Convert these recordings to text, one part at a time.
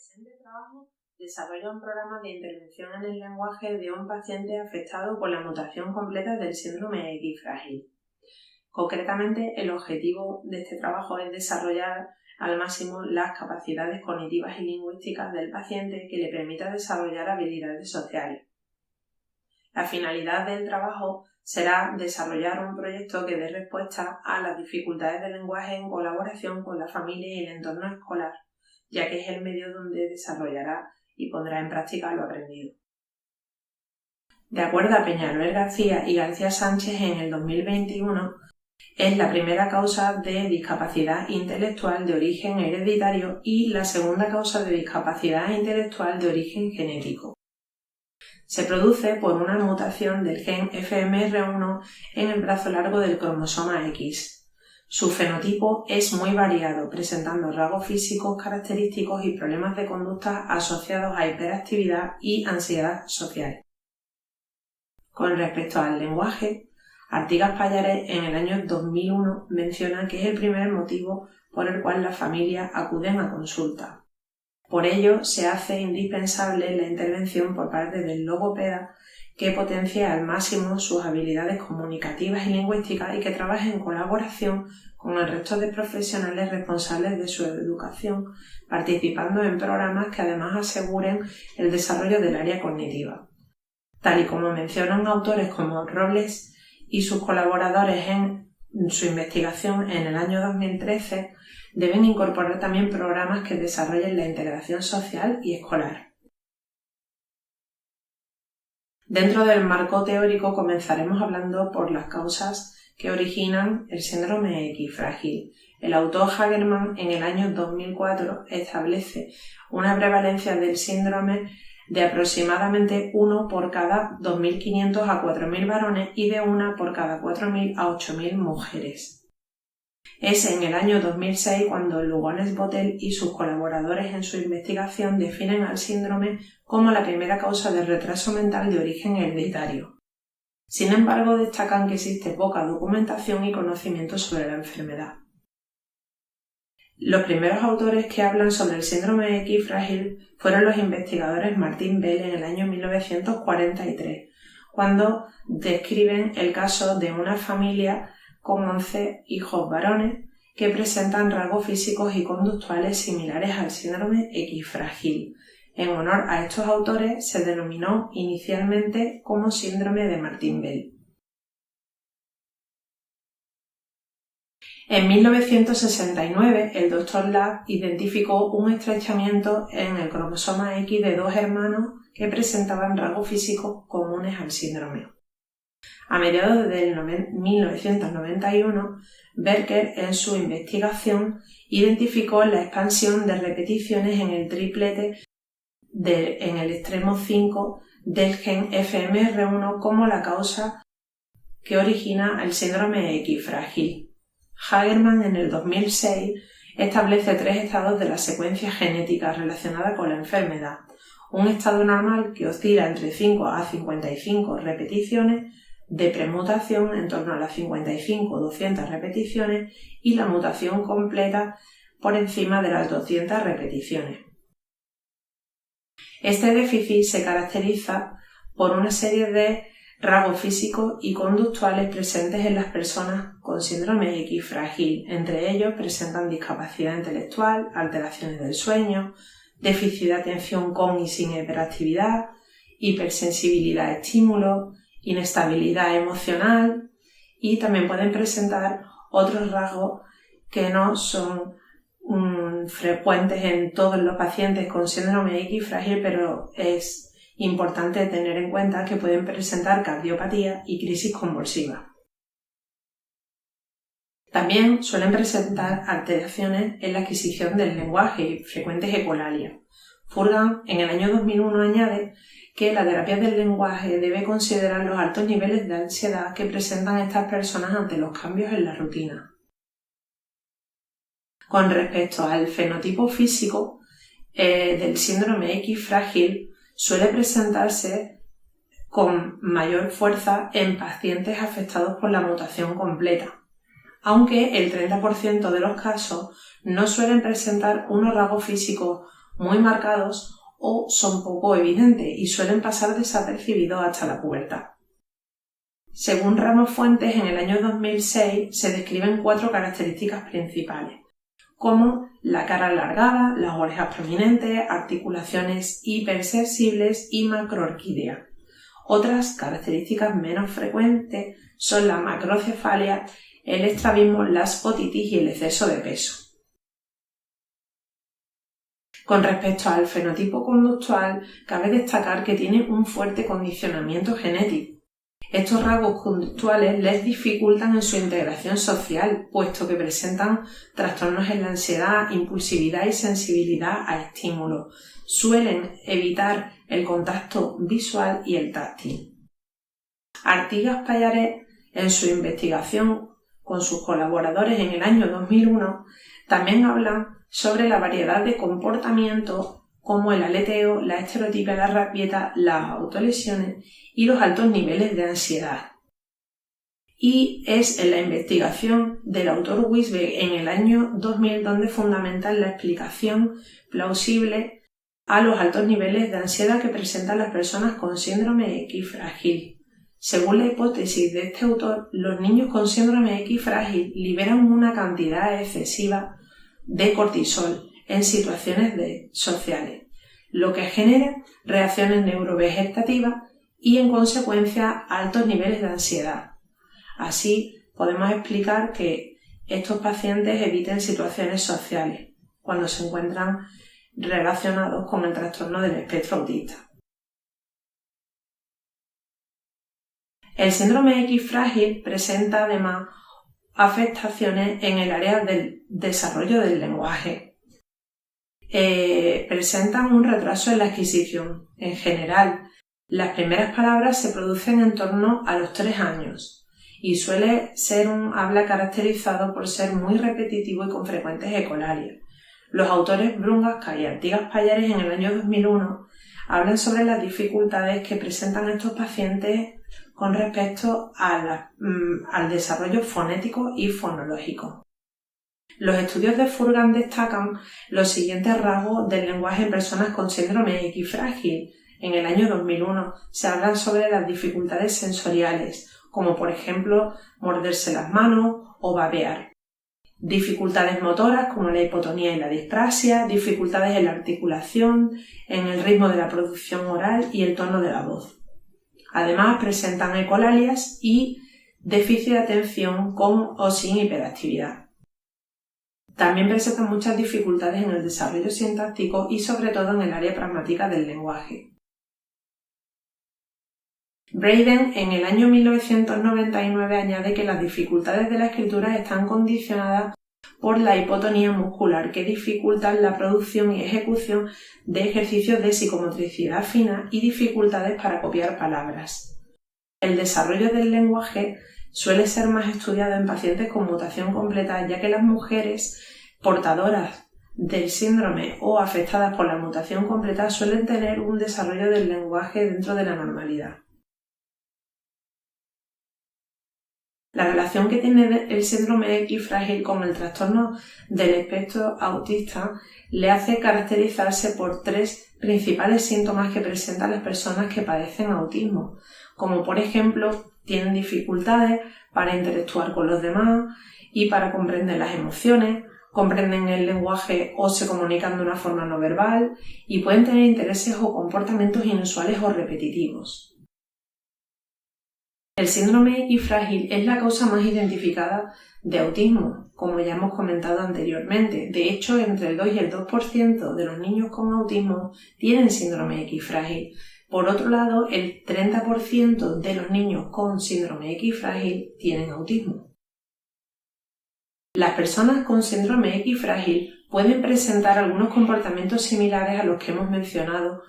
presente trabajo desarrolla un programa de intervención en el lenguaje de un paciente afectado por la mutación completa del síndrome X frágil. Concretamente, el objetivo de este trabajo es desarrollar al máximo las capacidades cognitivas y lingüísticas del paciente que le permita desarrollar habilidades sociales. La finalidad del trabajo será desarrollar un proyecto que dé respuesta a las dificultades del lenguaje en colaboración con la familia y el entorno escolar, ya que es el medio donde desarrollará y pondrá en práctica lo aprendido. De acuerdo a Peñalver García y García Sánchez, en el 2021 es la primera causa de discapacidad intelectual de origen hereditario y la segunda causa de discapacidad intelectual de origen genético. Se produce por una mutación del gen FMR1 en el brazo largo del cromosoma X. Su fenotipo es muy variado, presentando rasgos físicos característicos y problemas de conducta asociados a hiperactividad y ansiedad social. Con respecto al lenguaje, Artigas Pallares en el año 2001 menciona que es el primer motivo por el cual las familias acuden a consulta. Por ello, se hace indispensable la intervención por parte del logopeda que potencie al máximo sus habilidades comunicativas y lingüísticas y que trabaje en colaboración con el resto de profesionales responsables de su educación, participando en programas que además aseguren el desarrollo del área cognitiva. Tal y como mencionan autores como Robles y sus colaboradores en su investigación en el año 2013, deben incorporar también programas que desarrollen la integración social y escolar. Dentro del marco teórico comenzaremos hablando por las causas que originan el síndrome X frágil. El autor Hagerman en el año 2004 establece una prevalencia del síndrome de aproximadamente 1 por cada 2.500 a 4.000 varones y de 1 por cada 4.000 a 8.000 mujeres. Es en el año 2006 cuando Lugones Botel y sus colaboradores en su investigación definen al síndrome como la primera causa de retraso mental de origen hereditario. Sin embargo, destacan que existe poca documentación y conocimiento sobre la enfermedad. Los primeros autores que hablan sobre el síndrome X frágil fueron los investigadores Martin Bell en el año 1943, cuando describen el caso de una familia con 11 hijos varones que presentan rasgos físicos y conductuales similares al síndrome X frágil. En honor a estos autores se denominó inicialmente como síndrome de Martin Bell. En 1969, el Dr. Ladd identificó un estrechamiento en el cromosoma X de dos hermanos que presentaban rasgos físicos comunes al síndrome. A mediados del 1991, Berker en su investigación identificó la expansión de repeticiones en el triplete en el extremo 5 del gen FMR1 como la causa que origina el síndrome X frágil. Hagerman en el 2006 establece 3 estados de la secuencia genética relacionada con la enfermedad. Un estado normal que oscila entre 5 a 55 repeticiones, de premutación en torno a las 55 o 200 repeticiones y la mutación completa por encima de las 200 repeticiones. Este déficit se caracteriza por una serie de rasgos físicos y conductuales presentes en las personas con síndrome X frágil. Entre ellos presentan discapacidad intelectual, alteraciones del sueño, déficit de atención con y sin hiperactividad, hipersensibilidad a estímulos, inestabilidad emocional y también pueden presentar otros rasgos que no son frecuentes en todos los pacientes con síndrome X frágil, pero es importante tener en cuenta que pueden presentar cardiopatía y crisis convulsiva. También suelen presentar alteraciones en la adquisición del lenguaje y frecuentes ecolalias. Furgan en el año 2001 añade que la terapia del lenguaje debe considerar los altos niveles de ansiedad que presentan estas personas ante los cambios en la rutina. Con respecto al fenotipo físico del síndrome X frágil, suele presentarse con mayor fuerza en pacientes afectados por la mutación completa, aunque el 30% de los casos no suelen presentar unos rasgos físicos muy marcados o son poco evidentes y suelen pasar desapercibidos hasta la pubertad. Según Ramos Fuentes, en el año 2006 se describen 4 características principales, como la cara alargada, las orejas prominentes, articulaciones hipersensibles y macroorquídea. Otras características menos frecuentes son la macrocefalia, el estrabismo, la otitis y el exceso de peso. Con respecto al fenotipo conductual, cabe destacar que tiene un fuerte condicionamiento genético. Estos rasgos conductuales les dificultan en su integración social, puesto que presentan trastornos en la ansiedad, impulsividad y sensibilidad a estímulos. Suelen evitar el contacto visual y el táctil. Artigas Pallares, en su investigación con sus colaboradores en el año 2001, también hablan sobre la variedad de comportamientos como el aleteo, la estereotipia, la rabieta, las autolesiones y los altos niveles de ansiedad. Y es en la investigación del autor Wisberg en el año 2000 donde fundamentan la explicación plausible a los altos niveles de ansiedad que presentan las personas con síndrome X frágil. Según la hipótesis de este autor, los niños con síndrome X frágil liberan una cantidad excesiva de cortisol en situaciones sociales, lo que genera reacciones neurovegetativas y en consecuencia altos niveles de ansiedad. Así podemos explicar que estos pacientes eviten situaciones sociales cuando se encuentran relacionados con el trastorno del espectro autista. El síndrome X frágil presenta además afectaciones en el área del desarrollo del lenguaje. Presentan un retraso en la adquisición. En general, las primeras palabras se producen en torno a los 3 años y suele ser un habla caracterizado por ser muy repetitivo y con frecuentes ecolalias. Los autores Brungasca y Artigas Pallares en el año 2001 hablan sobre las dificultades que presentan estos pacientes con respecto al desarrollo fonético y fonológico. Los estudios de Furgan destacan los siguientes rasgos del lenguaje en personas con síndrome X frágil. En el año 2001 se hablan sobre las dificultades sensoriales, como por ejemplo morderse las manos o babear. Dificultades motoras como la hipotonía y la disprasia, dificultades en la articulación, en el ritmo de la producción oral y el tono de la voz. Además presentan ecolalias y déficit de atención con o sin hiperactividad. También presentan muchas dificultades en el desarrollo sintáctico y sobre todo en el área pragmática del lenguaje. Braden en el año 1999 añade que las dificultades de la escritura están condicionadas por la hipotonía muscular que dificultan la producción y ejecución de ejercicios de psicomotricidad fina y dificultades para copiar palabras. El desarrollo del lenguaje suele ser más estudiado en pacientes con mutación completa, ya que las mujeres portadoras del síndrome o afectadas por la mutación completa suelen tener un desarrollo del lenguaje dentro de la normalidad. La relación que tiene el síndrome X frágil con el trastorno del espectro autista le hace caracterizarse por 3 principales síntomas que presentan las personas que padecen autismo, como por ejemplo tienen dificultades para interactuar con los demás y para comprender las emociones, comprenden el lenguaje o se comunican de una forma no verbal y pueden tener intereses o comportamientos inusuales o repetitivos. El síndrome X frágil es la causa más identificada de autismo, como ya hemos comentado anteriormente. De hecho, entre el 2 y el 2% de los niños con autismo tienen síndrome X frágil. Por otro lado, el 30% de los niños con síndrome X frágil tienen autismo. Las personas con síndrome X frágil pueden presentar algunos comportamientos similares a los que hemos mencionado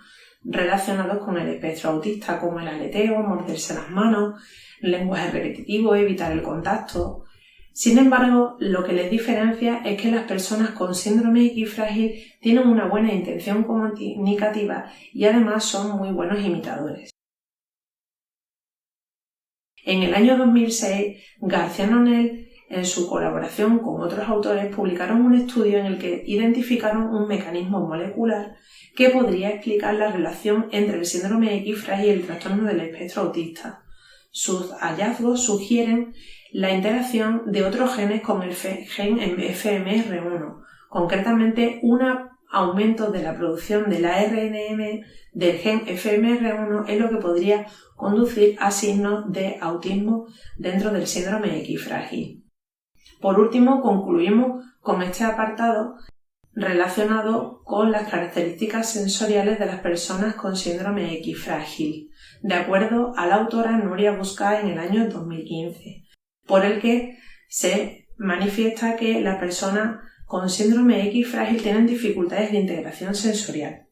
relacionados con el espectro autista, como el aleteo, morderse las manos, lenguaje repetitivo, evitar el contacto. Sin embargo, lo que les diferencia es que las personas con síndrome X frágil tienen una buena intención comunicativa y además son muy buenos imitadores. En el año 2006, García Nonel en su colaboración con otros autores, publicaron un estudio en el que identificaron un mecanismo molecular que podría explicar la relación entre el síndrome X frágil y el trastorno del espectro autista. Sus hallazgos sugieren la interacción de otros genes con el gen FMR1, concretamente un aumento de la producción del ARNM del gen FMR1 es lo que podría conducir a signos de autismo dentro del síndrome X frágil. Por último, concluimos con este apartado relacionado con las características sensoriales de las personas con síndrome X frágil, de acuerdo a la autora Nuria Buscay en el año 2015, por el que se manifiesta que las personas con síndrome X frágil tienen dificultades de integración sensorial,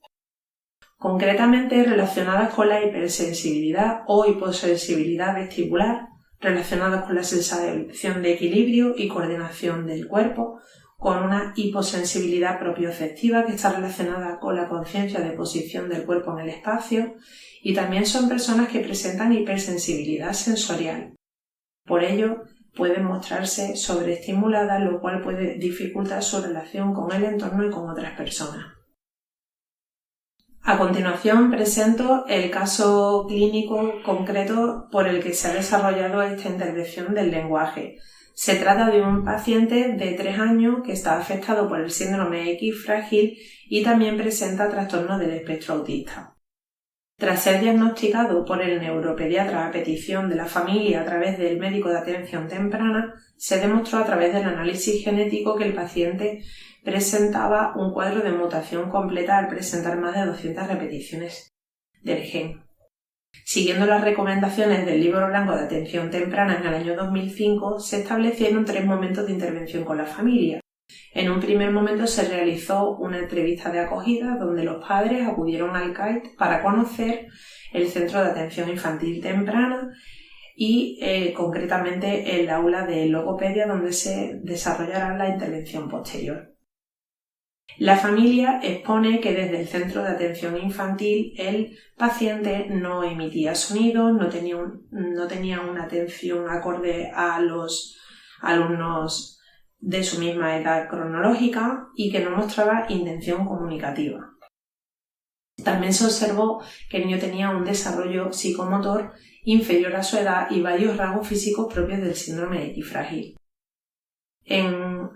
concretamente relacionadas con la hipersensibilidad o hiposensibilidad vestibular, relacionadas con la sensación de equilibrio y coordinación del cuerpo, con una hiposensibilidad propioceptiva que está relacionada con la conciencia de posición del cuerpo en el espacio, y también son personas que presentan hipersensibilidad sensorial. Por ello, pueden mostrarse sobreestimuladas, lo cual puede dificultar su relación con el entorno y con otras personas. A continuación presento el caso clínico concreto por el que se ha desarrollado esta intervención del lenguaje. Se trata de un paciente de 3 años que está afectado por el síndrome X frágil y también presenta trastorno del espectro autista. Tras ser diagnosticado por el neuropediatra a petición de la familia a través del médico de atención temprana, se demostró a través del análisis genético que el paciente presentaba un cuadro de mutación completa al presentar más de 200 repeticiones del gen. Siguiendo las recomendaciones del Libro Blanco de Atención Temprana en el año 2005, se establecieron 3 momentos de intervención con la familia. En un primer momento se realizó una entrevista de acogida donde los padres acudieron al CAIT para conocer el Centro de Atención Infantil Temprana y concretamente el aula de logopedia donde se desarrollará la intervención posterior. La familia expone que desde el centro de atención infantil el paciente no emitía sonidos, no tenía una atención acorde a los alumnos de su misma edad cronológica y que no mostraba intención comunicativa. También se observó que el niño tenía un desarrollo psicomotor inferior a su edad y varios rasgos físicos propios del síndrome X frágil.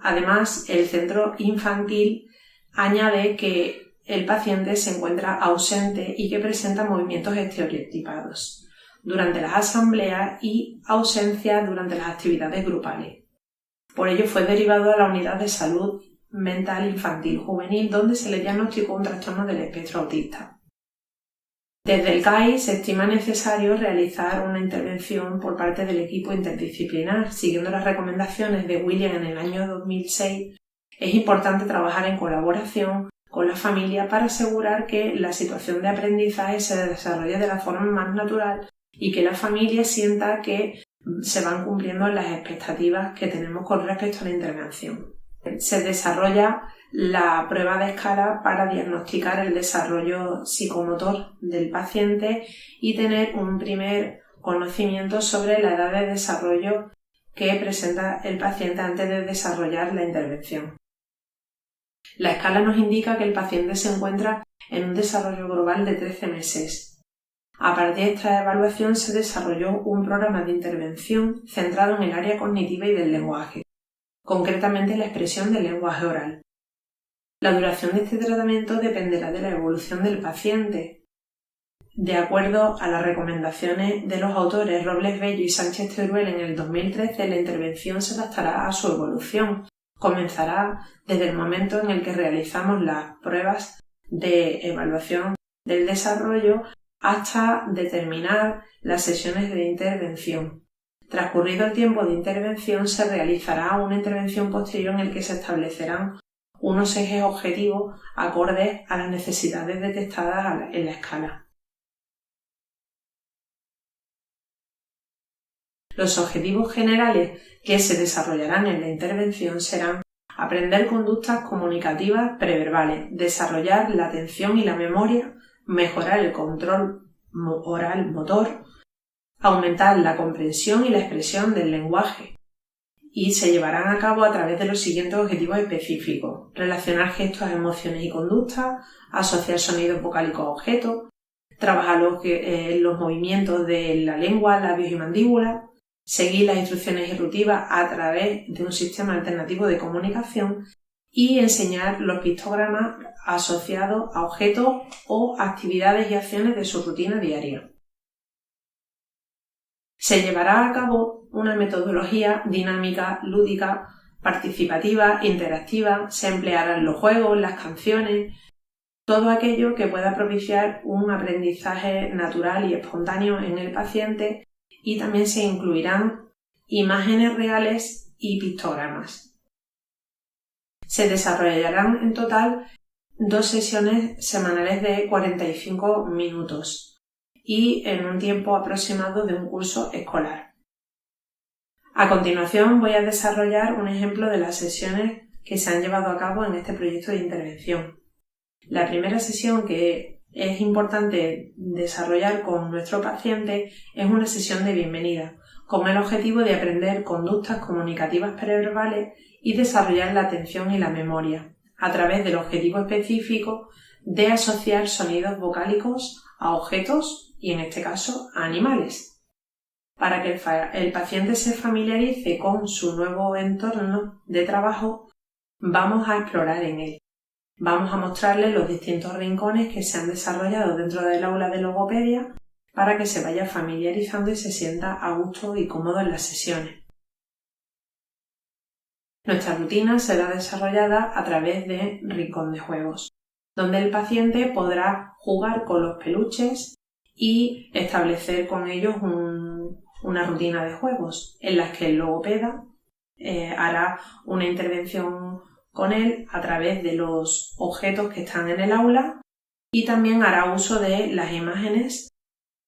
Además, el centro infantil añade que el paciente se encuentra ausente y que presenta movimientos estereotipados durante las asambleas y ausencia durante las actividades grupales. Por ello fue derivado a la unidad de salud mental infantil juvenil donde se le diagnosticó un trastorno del espectro autista. Desde el CAI se estima necesario realizar una intervención por parte del equipo interdisciplinar. Siguiendo las recomendaciones de William en el año 2006, es importante trabajar en colaboración con la familia para asegurar que la situación de aprendizaje se desarrolle de la forma más natural y que la familia sienta que se van cumpliendo las expectativas que tenemos con respecto a la intervención. Se desarrolla la prueba de escala para diagnosticar el desarrollo psicomotor del paciente y tener un primer conocimiento sobre la edad de desarrollo que presenta el paciente antes de desarrollar la intervención. La escala nos indica que el paciente se encuentra en un desarrollo global de 13 meses. A partir de esta evaluación se desarrolló un programa de intervención centrado en el área cognitiva y del lenguaje, concretamente la expresión del lenguaje oral. La duración de este tratamiento dependerá de la evolución del paciente. De acuerdo a las recomendaciones de los autores Robles Bello y Sánchez Teruel en el 2013, la intervención se adaptará a su evolución. Comenzará desde el momento en el que realizamos las pruebas de evaluación del desarrollo hasta determinar las sesiones de intervención. Transcurrido el tiempo de intervención, se realizará una intervención posterior en el que se establecerán unos ejes objetivos acordes a las necesidades detectadas en la escala. Los objetivos generales que se desarrollarán en la intervención serán aprender conductas comunicativas preverbales, desarrollar la atención y la memoria, mejorar el control oral motor, aumentar la comprensión y la expresión del lenguaje y se llevarán a cabo a través de los siguientes objetivos específicos: relacionar gestos, emociones y conductas, asociar sonidos vocálicos a objetos, trabajar los movimientos de la lengua, labios y mandíbula, seguir las instrucciones ejecutivas a través de un sistema alternativo de comunicación y enseñar los pictogramas asociados a objetos o actividades y acciones de su rutina diaria. Se llevará a cabo una metodología dinámica, lúdica, participativa, interactiva. Se emplearán los juegos, las canciones, todo aquello que pueda propiciar un aprendizaje natural y espontáneo en el paciente, y también se incluirán imágenes reales y pictogramas. Se desarrollarán en total 2 sesiones semanales de 45 minutos y en un tiempo aproximado de un curso escolar. A continuación voy a desarrollar un ejemplo de las sesiones que se han llevado a cabo en este proyecto de intervención. La primera sesión que es importante desarrollar con nuestro paciente es una sesión de bienvenida, con el objetivo de aprender conductas comunicativas preverbales y desarrollar la atención y la memoria, a través del objetivo específico de asociar sonidos vocálicos a objetos y, en este caso, a animales. Para que el paciente se familiarice con su nuevo entorno de trabajo, vamos a explorar en él. Vamos a mostrarle los distintos rincones que se han desarrollado dentro del aula de logopedia para que se vaya familiarizando y se sienta a gusto y cómodo en las sesiones. Nuestra rutina será desarrollada a través de rincón de juegos, donde el paciente podrá jugar con los peluches y establecer con ellos una rutina de juegos en las que el logopeda hará una intervención con él a través de los objetos que están en el aula, y también hará uso de las imágenes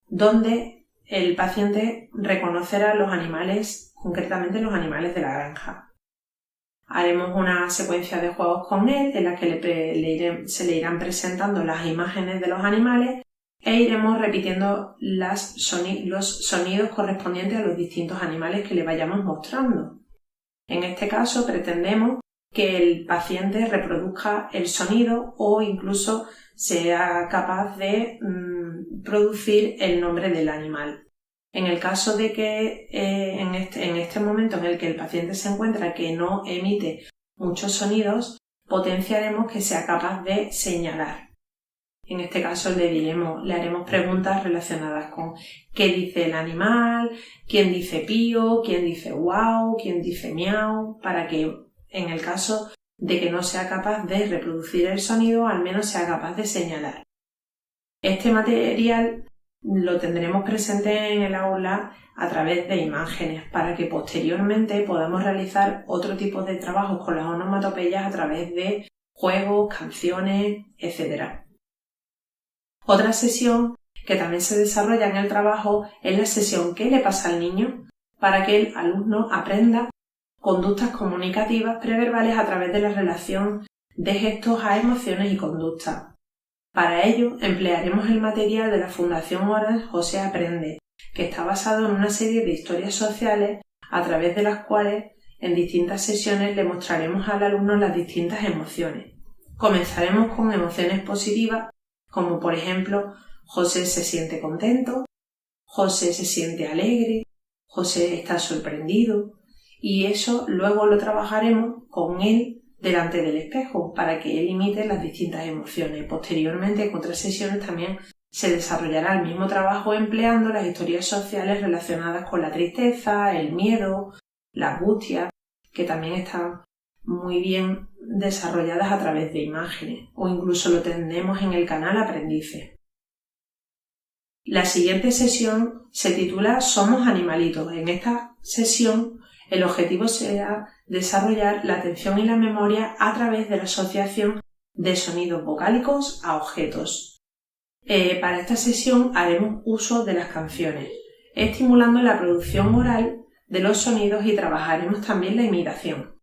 donde el paciente reconocerá los animales, concretamente los animales de la granja. Haremos una secuencia de juegos con él en la que se le irán presentando las imágenes de los animales e iremos repitiendo los sonidos correspondientes a los distintos animales que le vayamos mostrando. En este caso pretendemos que el paciente reproduzca el sonido o incluso sea capaz de producir el nombre del animal. En el caso de que en este momento en el que el paciente se encuentra que no emite muchos sonidos, potenciaremos que sea capaz de señalar. En este caso le haremos preguntas relacionadas con qué dice el animal, quién dice pío, quién dice guau, quién dice miau, para que en el caso de que no sea capaz de reproducir el sonido, al menos sea capaz de señalar. Este material lo tendremos presente en el aula a través de imágenes para que posteriormente podamos realizar otro tipo de trabajos con las onomatopeyas a través de juegos, canciones, etc. Otra sesión que también se desarrolla en el trabajo es la sesión ¿Qué le pasa al niño?, para que el alumno aprenda conductas comunicativas preverbales a través de la relación de gestos a emociones y conductas. Para ello emplearemos el material de la Fundación Orange José Aprende, que está basado en una serie de historias sociales a través de las cuales en distintas sesiones le mostraremos al alumno las distintas emociones. Comenzaremos con emociones positivas, como por ejemplo José se siente contento, José se siente alegre, José está sorprendido, y eso luego lo trabajaremos con él delante del espejo para que él imite las distintas emociones. Posteriormente, en otras sesiones también se desarrollará el mismo trabajo empleando las historias sociales relacionadas con la tristeza, el miedo, la angustia, que también están muy bien desarrolladas a través de imágenes, o incluso lo tendremos en el canal Aprendices. La siguiente sesión se titula Somos animalitos. En esta sesión el objetivo será desarrollar la atención y la memoria a través de la asociación de sonidos vocálicos a objetos. Para esta sesión haremos uso de las canciones, estimulando la producción oral de los sonidos, y trabajaremos también la imitación,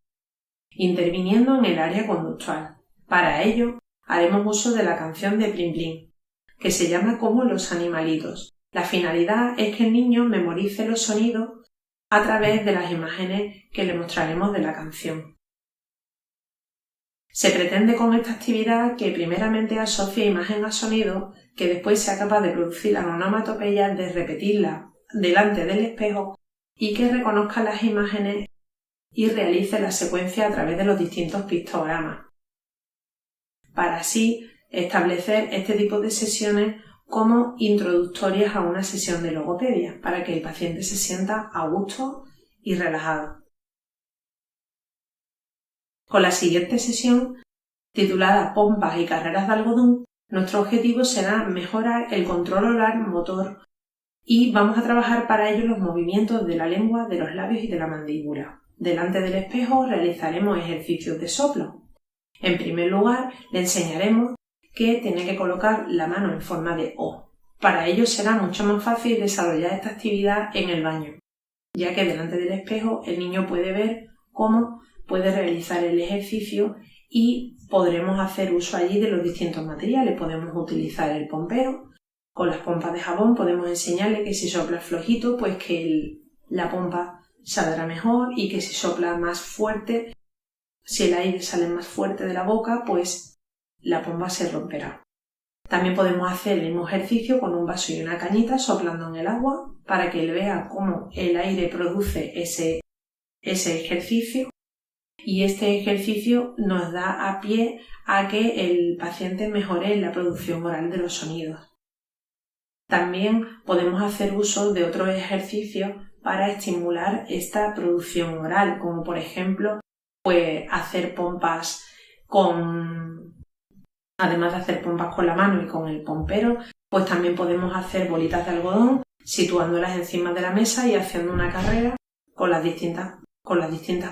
interviniendo en el área conductual. Para ello haremos uso de la canción de Plin Plin, que se llama como Los animalitos. La finalidad es que el niño memorice los sonidos a través de las imágenes que le mostraremos de la canción. Se pretende con esta actividad que primeramente asocie imagen a sonido, que después sea capaz de producir la onomatopeya, de repetirla delante del espejo y que reconozca las imágenes y realice la secuencia a través de los distintos pictogramas, para así establecer este tipo de sesiones como introductorias a una sesión de logopedia, para que el paciente se sienta a gusto y relajado. Con la siguiente sesión, titulada Pompas y carreras de algodón, nuestro objetivo será mejorar el control oral motor y vamos a trabajar para ello los movimientos de la lengua, de los labios y de la mandíbula. Delante del espejo realizaremos ejercicios de soplo. En primer lugar, le enseñaremos que tiene que colocar la mano en forma de O. Para ello será mucho más fácil desarrollar esta actividad en el baño, ya que delante del espejo el niño puede ver cómo puede realizar el ejercicio y podremos hacer uso allí de los distintos materiales. Podemos utilizar el pompero. Con las pompas de jabón podemos enseñarle que si sopla flojito, pues que la pompa saldrá mejor, y que si sopla más fuerte, si el aire sale más fuerte de la boca, pues la pompa se romperá. También podemos hacer el mismo ejercicio con un vaso y una cañita soplando en el agua para que él vea cómo el aire produce ese ejercicio, y este ejercicio nos da a pie a que el paciente mejore la producción oral de los sonidos. También podemos hacer uso de otros ejercicios para estimular esta producción oral, como por ejemplo, pues hacer pompas además de hacer pompas con la mano y con el pompero, pues también podemos hacer bolitas de algodón situándolas encima de la mesa y haciendo una carrera con las distintas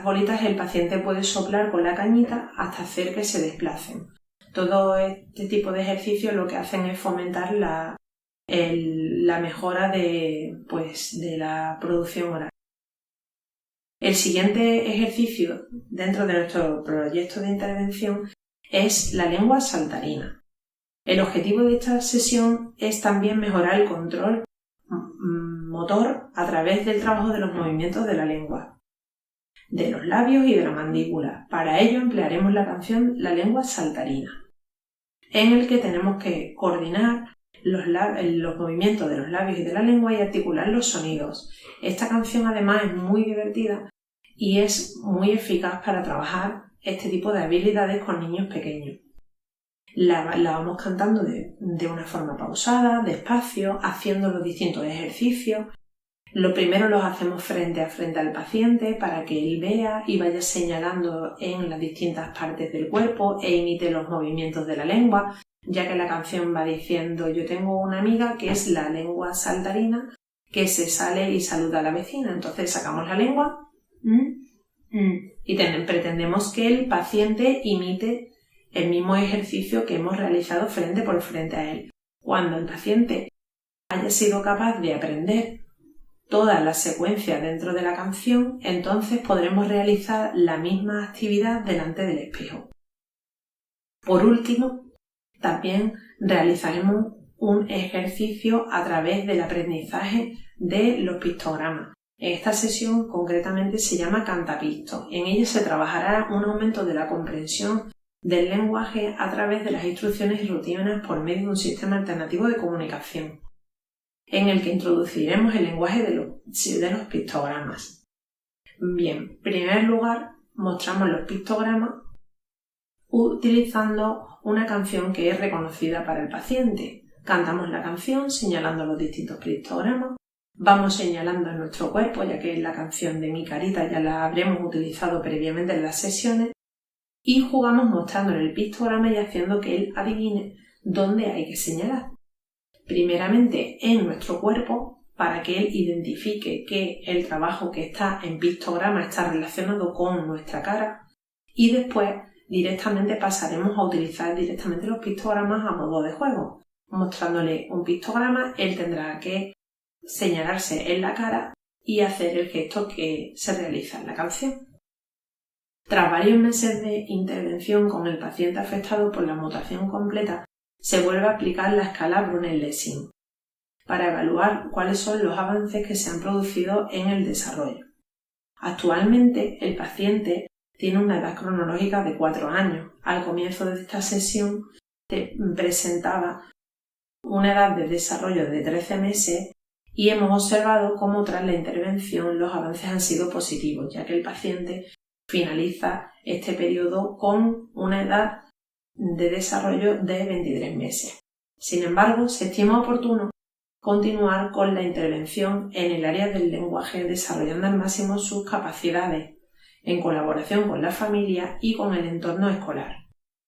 bolitas. El paciente puede soplar con la cañita hasta hacer que se desplacen. Todo este tipo de ejercicios lo que hacen es fomentar la mejora de la producción oral. El siguiente ejercicio dentro de nuestro proyecto de intervención es la lengua saltarina. El objetivo de esta sesión es también mejorar el control motor a través del trabajo de los movimientos de la lengua, de los labios y de la mandíbula. Para ello emplearemos la canción La lengua saltarina, en el que tenemos que coordinar los movimientos de los labios y de la lengua y articular los sonidos. Esta canción además es muy divertida y es muy eficaz para trabajar este tipo de habilidades con niños pequeños. La vamos cantando de una forma pausada, despacio, haciendo los distintos ejercicios. Lo primero los hacemos frente a frente al paciente para que él vea y vaya señalando en las distintas partes del cuerpo e imite los movimientos de la lengua, ya que la canción va diciendo: yo tengo una amiga que es la lengua saltarina, que se sale y saluda a la vecina. Entonces sacamos la lengua y pretendemos que el paciente imite el mismo ejercicio que hemos realizado frente por frente a él. Cuando el paciente haya sido capaz de aprender toda la secuencia dentro de la canción, entonces podremos realizar la misma actividad delante del espejo. Por último, también realizaremos un ejercicio a través del aprendizaje de los pictogramas. Esta sesión concretamente se llama Cantapicto. En ella se trabajará un aumento de la comprensión del lenguaje a través de las instrucciones y rutinas por medio de un sistema alternativo de comunicación, en el que introduciremos el lenguaje de los pictogramas. Bien, en primer lugar mostramos los pictogramas utilizando una canción que es reconocida para el paciente. Cantamos la canción señalando los distintos pictogramas, vamos señalando en nuestro cuerpo, ya que la canción de Mi Carita ya la habremos utilizado previamente en las sesiones, y jugamos mostrándole el pictograma y haciendo que él adivine dónde hay que señalar. Primeramente en nuestro cuerpo, para que él identifique que el trabajo que está en pictograma está relacionado con nuestra cara, y después directamente pasaremos a utilizar directamente los pictogramas a modo de juego. Mostrándole un pictograma, él tendrá que señalarse en la cara y hacer el gesto que se realiza en la canción. Tras varios meses de intervención con el paciente afectado por la mutación completa, se vuelve a aplicar la escala Brunel-Lessing para evaluar cuáles son los avances que se han producido en el desarrollo. Actualmente el paciente tiene una edad cronológica de 4 años. Al comienzo de esta sesión presentaba una edad de desarrollo de 13 meses y hemos observado cómo tras la intervención los avances han sido positivos, ya que el paciente finaliza este periodo con una edad de desarrollo de 23 meses. Sin embargo, se estima oportuno continuar con la intervención en el área del lenguaje, desarrollando al máximo sus capacidades en colaboración con la familia y con el entorno escolar.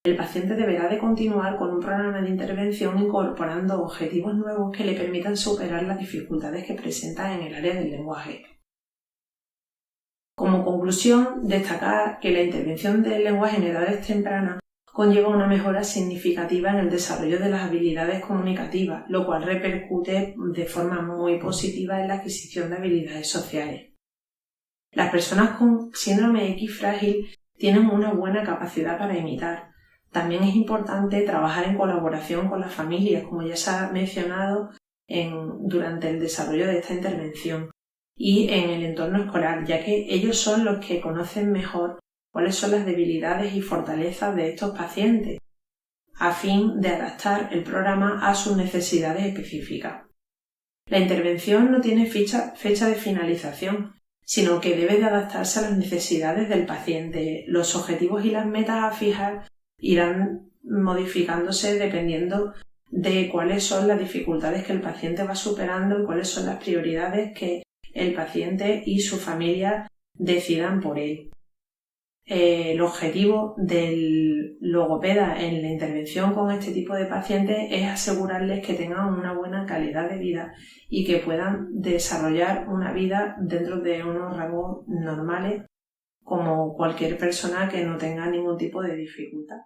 El paciente deberá de continuar con un programa de intervención incorporando objetivos nuevos que le permitan superar las dificultades que presenta en el área del lenguaje. Como conclusión, destacar que la intervención del lenguaje en edades tempranas conlleva una mejora significativa en el desarrollo de las habilidades comunicativas, lo cual repercute de forma muy positiva en la adquisición de habilidades sociales. Las personas con síndrome X frágil tienen una buena capacidad para imitar. También es importante trabajar en colaboración con las familias, como ya se ha mencionado durante el desarrollo de esta intervención, y en el entorno escolar, ya que ellos son los que conocen mejor cuáles son las debilidades y fortalezas de estos pacientes, a fin de adaptar el programa a sus necesidades específicas. La intervención no tiene fecha de finalización, sino que debe de adaptarse a las necesidades del paciente. Los objetivos y las metas a fijar irán modificándose dependiendo de cuáles son las dificultades que el paciente va superando y cuáles son las prioridades que el paciente y su familia decidan por él. El objetivo del logopeda en la intervención con este tipo de pacientes es asegurarles que tengan una buena calidad de vida y que puedan desarrollar una vida dentro de unos rangos normales como cualquier persona que no tenga ningún tipo de dificultad.